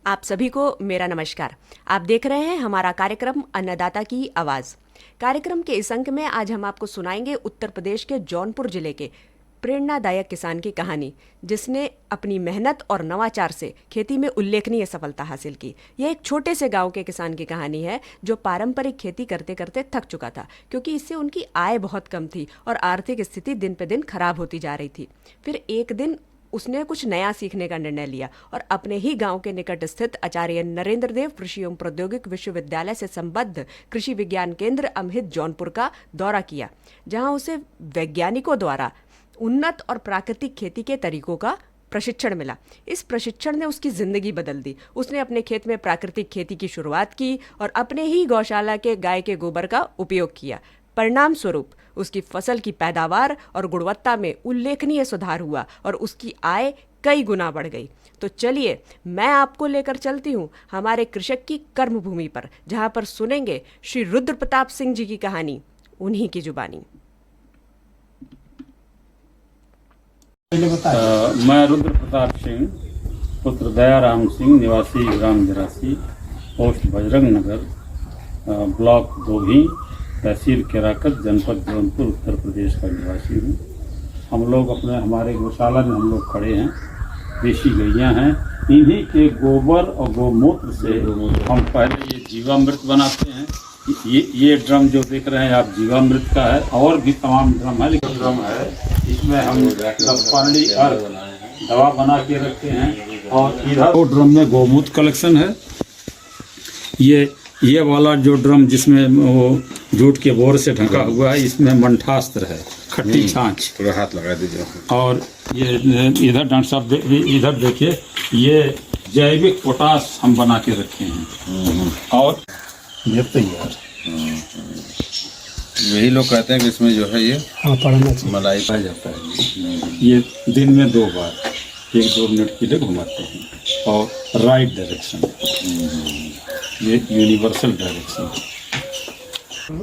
आप सभी को मेरा नमस्कार। आप देख रहे हैं हमारा कार्यक्रम अन्नदाता की आवाज़। कार्यक्रम के इस अंक में आज हम आपको सुनाएंगे उत्तर प्रदेश के जौनपुर जिले के प्रेरणादायक किसान की कहानी, जिसने अपनी मेहनत और नवाचार से खेती में उल्लेखनीय सफलता हासिल की। यह एक छोटे से गांव के किसान की कहानी है जो पारंपरिक खेती करते करते थक चुका था, क्योंकि इससे उनकी आय बहुत कम थी और आर्थिक स्थिति दिन पे दिन खराब होती जा रही थी। फिर एक दिन उसने कुछ नया सीखने का निर्णय लिया और अपने ही गांव के निकट स्थित आचार्य नरेंद्र देव कृषि एवं प्रौद्योगिक विश्वविद्यालय से संबद्ध कृषि विज्ञान केंद्र अमहित जौनपुर का दौरा किया, जहां उसे वैज्ञानिकों द्वारा उन्नत और प्राकृतिक खेती के तरीकों का प्रशिक्षण मिला। इस प्रशिक्षण ने उसकी जिंदगी बदल दी। उसने अपने खेत में प्राकृतिक खेती की शुरुआत की और अपने ही गौशाला के गाय के गोबर का उपयोग किया। परिणाम स्वरूप उसकी फसल की पैदावार और गुणवत्ता में उल्लेखनीय सुधार हुआ और उसकी आय कई गुना बढ़ गई। तो चलिए मैं आपको लेकर चलती हूँ हमारे कृषक की कर्मभूमि पर, जहाँ पर सुनेंगे श्री रुद्र प्रताप सिंह जी की कहानी, उन्हीं की जुबानी। मैं रुद्र प्रताप सिंह, पुत्र दयाराम सिंह, निवासी ग्राम जरासी, पोस्ट बजरंग नगर, ब्लॉक दोभी, तहसील केराकत, जनपद जौनपुर, उत्तर प्रदेश का निवासी हूँ। हम लोग हमारे गौशाला में हम लोग खड़े हैं। देशी गैयाँ हैं। इन्हीं के गोबर और गोमूत्र से हम पहले ये जीवामृत बनाते हैं। ये ड्रम जो देख रहे हैं आप जीवामृत का है, और भी तमाम ड्रम है, लेकिन ड्रम है इसमें हम पानी और दवा बना के रखते हैं। और इधर वो ड्रम में गोमूत्र कलेक्शन है। ये वाला जो ड्रम जिसमें वो जूट के बोर से ढका हुआ है, इसमें मंठास्त्र है, खट्टी छाछ। थोड़ा हाथ लगा दीजिए। और ये इधर डॉक्टर साहब इधर देखिए, ये जैविक पोटास हम बना के रखे हैं। और ये तैयार। यही लोग कहते हैं कि इसमें जो है ये मलाई पाया जाता है। ये दिन में 2 बार 1-2 मिनट के लिए घुमाते हैं। और राइट डायरेक्शन, ये यूनिवर्सल डायरेक्शन।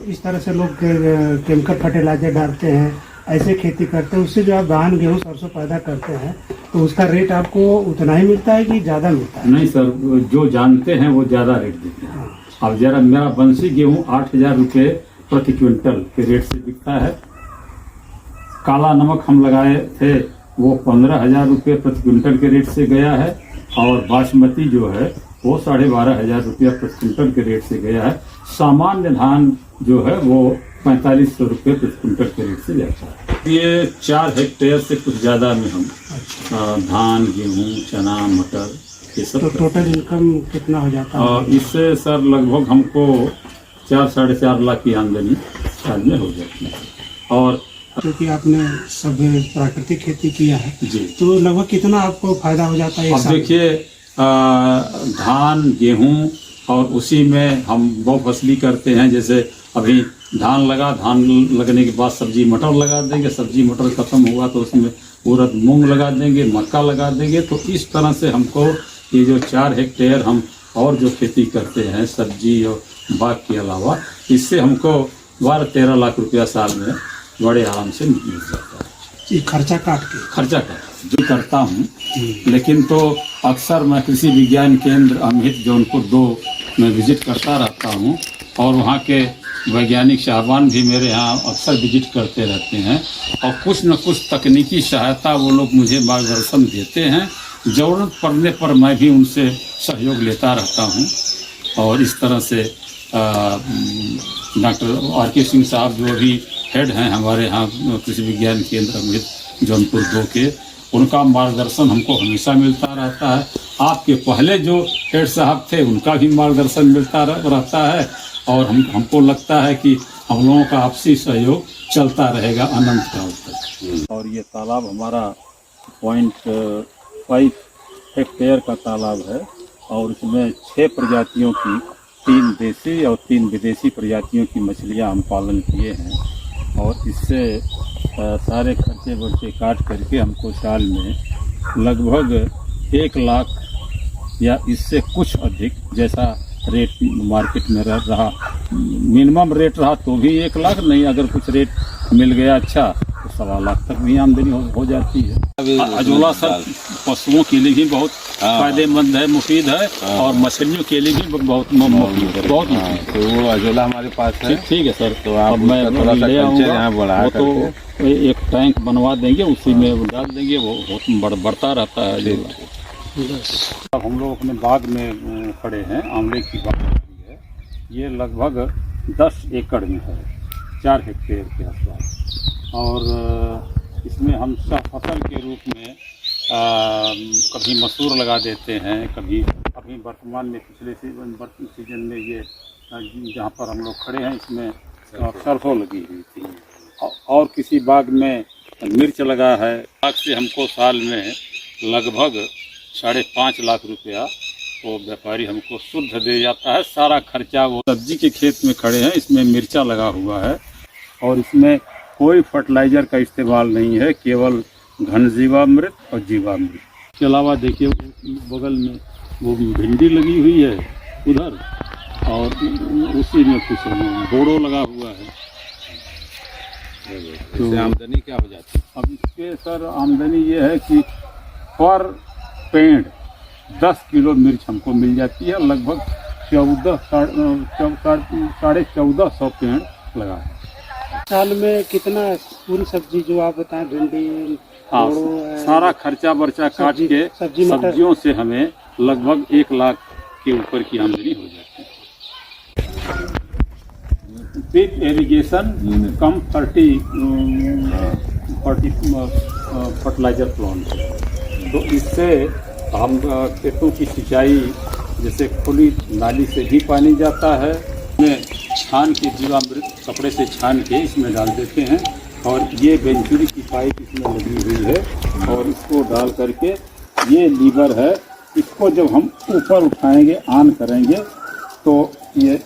इस तरह से लोग केमिकल फर्टिलाइजर डालते हैं, ऐसे खेती करते हैं, उससे जो आप धान गेहूँ सरसों पैदा करते हैं तो उसका रेट आपको उतना ही मिलता है कि ज़्यादा मिलता है? नहीं सर, जो जानते हैं वो ज़्यादा रेट देते हैं। अब जरा मेरा बंसी गेहूँ 8,000 रुपये प्रति क्विंटल के रेट से बिकता है। काला नमक हम लगाए थे वो 15,000 रुपये प्रति क्विंटल के रेट से गया है। और बासमती जो है वो 12,500 रुपया प्रति क्विंटल के रेट से गया है। सामान्य धान जो है वो 4,500 रुपये प्रति क्विंटल के रेट से जाता है। ये 4 हेक्टेयर से कुछ ज़्यादा में हम धान, गेहूँ, चना, मटर ये सब। तो टोटल इनकम कितना हो जाता है? इससे सर लगभग हमको 4-4.5 लाख की आमदनी साल में हो जाती है। और क्योंकि आपने सब प्राकृतिक खेती किया है जी, तो लगभग कितना आपको फायदा हो जाता है? अब देखिए, धान, गेहूं और उसी में हम बहुफसली करते हैं। जैसे अभी धान लगा, धान लगने के बाद सब्जी मटर लगा देंगे, सब्जी मटर खत्म हुआ तो उसमें उड़द मूंग लगा देंगे, मक्का लगा देंगे। तो इस तरह से हमको ये जो 4 हेक्टेयर हम और जो खेती करते हैं सब्जी और बाग के अलावा, इससे हमको 12-13 लाख रुपया साल में बड़े आराम से मिल जाता है। ये खर्चा काट जो करता हूँ। लेकिन तो अक्सर मैं कृषि विज्ञान केंद्र अमहित जौनपुर 2 में विजिट करता रहता हूँ, और वहाँ के वैज्ञानिक साहबान भी मेरे यहाँ अक्सर विजिट करते रहते हैं, और कुछ न कुछ तकनीकी सहायता वो लोग मुझे मार्गदर्शन देते हैं। ज़रूरत पड़ने पर मैं भी उनसे सहयोग लेता रहता हूँ। और इस तरह से डॉक्टर आर.के. सिंह साहब जो अभी हेड हैं हमारे यहाँ कृषि विज्ञान केंद्र अमहित जौनपुर 2 के, उनका मार्गदर्शन हमको हमेशा मिलता रहता है। आपके पहले जो हेड साहब थे उनका भी मार्गदर्शन मिलता रहता है। और हमको लगता है कि हम लोगों का आपसी सहयोग चलता रहेगा अनंत काल तक। और ये तालाब हमारा 0.5 हेक्टेयर का तालाब है, और इसमें 6 प्रजातियों की, 3 देसी और 3 विदेशी प्रजातियों की मछलियाँ हम पालन किए हैं। और इससे सारे खर्चे वर्चे काट करके हमको साल में लगभग 1 लाख या इससे कुछ अधिक, जैसा रेट मार्केट में रहा, मिनिमम रेट रहा तो भी 1 लाख, नहीं अगर कुछ रेट मिल गया अच्छा तो 1.25 लाख तक भी आमदनी हो जाती है। अजोला सर पशुओं के लिए भी बहुत फायदेमंद है, मुफीद है, और मछलियों के लिए भी बहुत मुफीद है, बहुत मुफीद। तो वो अजोला हमारे पास है। ठीक है सर, तो आप मैं थोड़ा सा ले कल्चर आऊँगा, यहाँ बढ़ा वो तो एक टैंक बनवा देंगे, उसी में वो डाल देंगे, वो बहुत बढ़ता रहता है। अब हम लोग अपने बाग में खड़े हैं, आंवले की बाग है, ये लगभग 10 एकड़ में है, 4 हेक्टेयर के आसपास, और इसमें हम सब फसल के रूप में कभी मसूर लगा देते हैं, कभी अभी वर्तमान में पिछले सीजन में ये जहाँ पर हम लोग खड़े हैं इसमें सरसों लगी हुई थी, और किसी बाग में मिर्च लगा है। बाग से हमको साल में लगभग 5.5 लाख रुपया वो व्यापारी हमको शुद्ध दे जाता है, सारा खर्चा वो। सब्जी के खेत में खड़े हैं, इसमें मिर्चा लगा हुआ है, और इसमें कोई फर्टिलाइज़र का इस्तेमाल नहीं है, केवल घन जीवामृत और जीवामृत के अलावा देखिए बगल में वो भिंडी लगी हुई है उधर, और उसी में कुछ बोड़ो लगा हुआ है। तो आमदनी क्या हो जाती है? अब इसके सर आमदनी ये है कि पर पेड़ 10 किलो मिर्च हमको मिल जाती है, लगभग 1400 पेड़ लगा है। साल में कितना पूरी सब्जी जो आप बताएं, भिंडी, हाँ, बोड़ो, सारा खर्चा बर्चा काट के सब्जियों से हमें लगभग 1 लाख के ऊपर की आमदनी हो जाती है। ड्रिप इरिगेशन कम 30 फर्टिलाइजर प्लांट, तो इससे हम खेतों की सिंचाई जैसे खुली नाली से भी पानी जाता है, इसमें छान के जीवामृत कपड़े से छान के इसमें डाल देते हैं, और ये वेंचुरी की पाइप इसमें लगी हुई है, और इसको डाल करके ये लीवर है, इसको जब हम ऊपर उठाएंगे, ऑन करेंगे, तो ये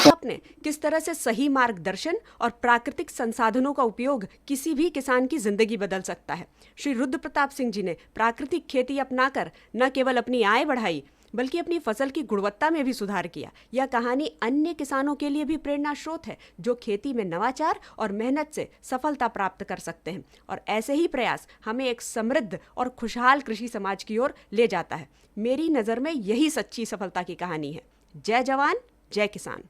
आपने किस तरह से सही मार्गदर्शन और प्राकृतिक संसाधनों का उपयोग किसी भी किसान की जिंदगी बदल सकता है। श्री रुद्र प्रताप सिंह जी ने प्राकृतिक खेती अपनाकर न केवल अपनी आय बढ़ाई, बल्कि अपनी फसल की गुणवत्ता में भी सुधार किया। यह कहानी अन्य किसानों के लिए भी प्रेरणा स्रोत है, जो खेती में नवाचार और मेहनत से सफलता प्राप्त कर सकते हैं। और ऐसे ही प्रयास हमें एक समृद्ध और खुशहाल कृषि समाज की ओर ले जाता है। मेरी नज़र में यही सच्ची सफलता की कहानी है। जय जवान, जय किसान।